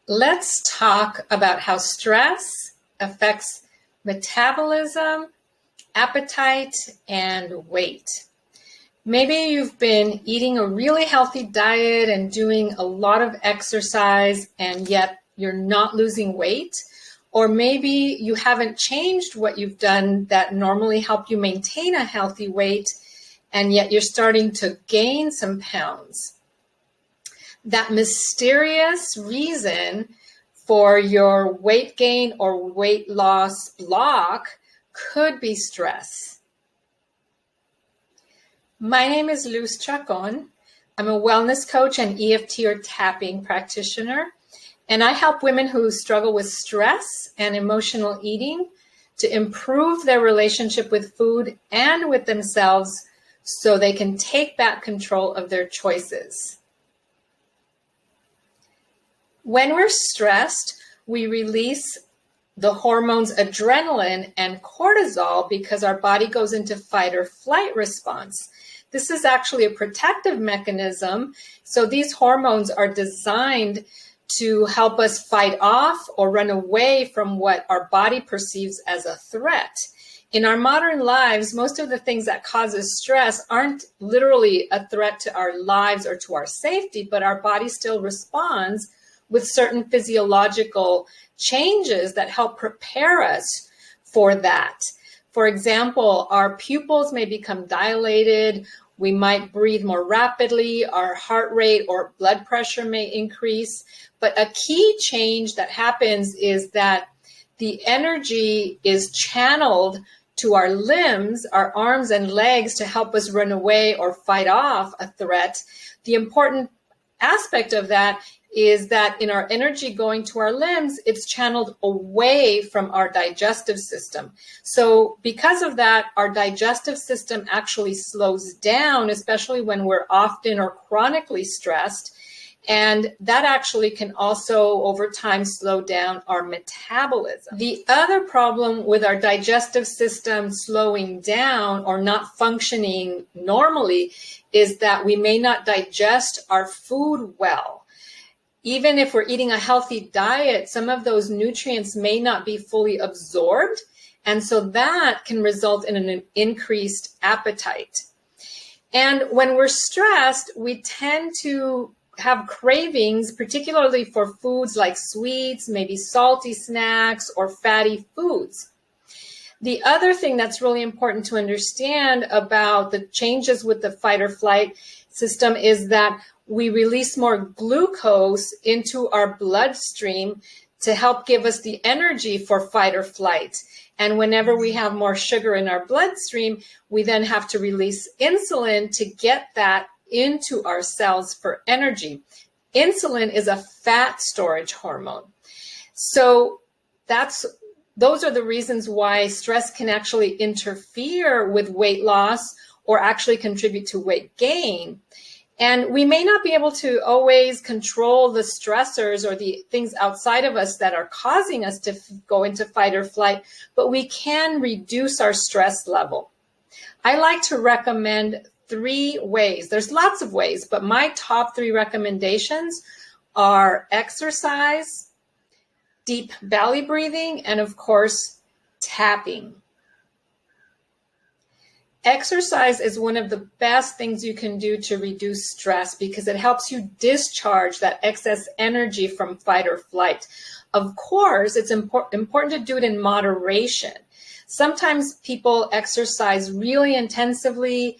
Let's talk about how stress affects metabolism, appetite, and weight. Maybe you've been eating a really healthy diet and doing a lot of exercise, and yet you're not losing weight. Or maybe you haven't changed what you've done that normally help you maintain a healthy weight, and yet you're starting to gain some pounds. That mysterious reason for your weight gain or weight loss block could be stress. My name is Luz Chacon. I'm a wellness coach and EFT or tapping practitioner, and I help women who struggle with stress and emotional eating to improve their relationship with food and with themselves so they can take back control of their choices. When we're stressed, we release the hormones adrenaline and cortisol because our body goes into fight or flight response. This is actually a protective mechanism. So these hormones are designed to help us fight off or run away from what our body perceives as a threat. In our modern lives, most of the things that causes stress aren't literally a threat to our lives or to our safety, but our body still responds with certain physiological changes that help prepare us for that. For example, our pupils may become dilated, we might breathe more rapidly, our heart rate or blood pressure may increase. But a key change that happens is that the energy is channeled to our limbs, our arms and legs, to help us run away or fight off a threat. The important aspect of that is that in our energy going to our limbs, it's channeled away from our digestive system. So because of that, our digestive system actually slows down, especially when we're often or chronically stressed. And that actually can also, over time, slow down our metabolism. The other problem with our digestive system slowing down or not functioning normally is that we may not digest our food well. Even if we're eating a healthy diet, some of those nutrients may not be fully absorbed. And so that can result in an increased appetite. And when we're stressed, we tend to have cravings, particularly for foods like sweets, maybe salty snacks, or fatty foods. The other thing that's really important to understand about the changes with the fight or flight system is that we release more glucose into our bloodstream to help give us the energy for fight or flight. And whenever we have more sugar in our bloodstream, we then have to release insulin to get that into our cells for energy. Insulin is a fat storage hormone. So those are the reasons why stress can actually interfere with weight loss or actually contribute to weight gain. And we may not be able to always control the stressors or the things outside of us that are causing us to go into fight or flight, but we can reduce our stress level. I like to recommend 3 ways. There's lots of ways, but my top 3 recommendations are exercise, deep belly breathing, and of course, tapping. Exercise is one of the best things you can do to reduce stress because it helps you discharge that excess energy from fight or flight. Of course, it's important to do it in moderation. Sometimes people exercise really intensively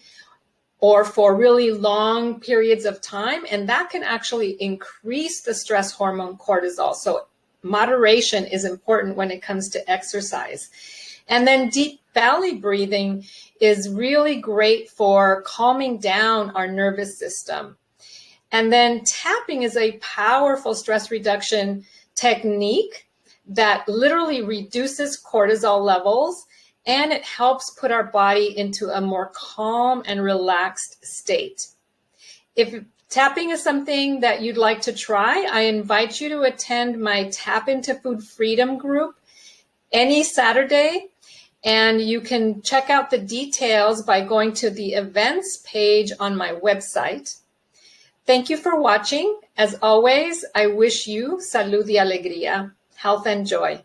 or for really long periods of time, and that can actually increase the stress hormone cortisol. So moderation is important when it comes to exercise. And then deep belly breathing is really great for calming down our nervous system. And then tapping is a powerful stress reduction technique that literally reduces cortisol levels, and it helps put our body into a more calm and relaxed state. If tapping is something that you'd like to try, I invite you to attend my Tap into Food Freedom group any Saturday. And you can check out the details by going to the events page on my website. Thank you for watching. As always, I wish you salud y alegría, health and joy.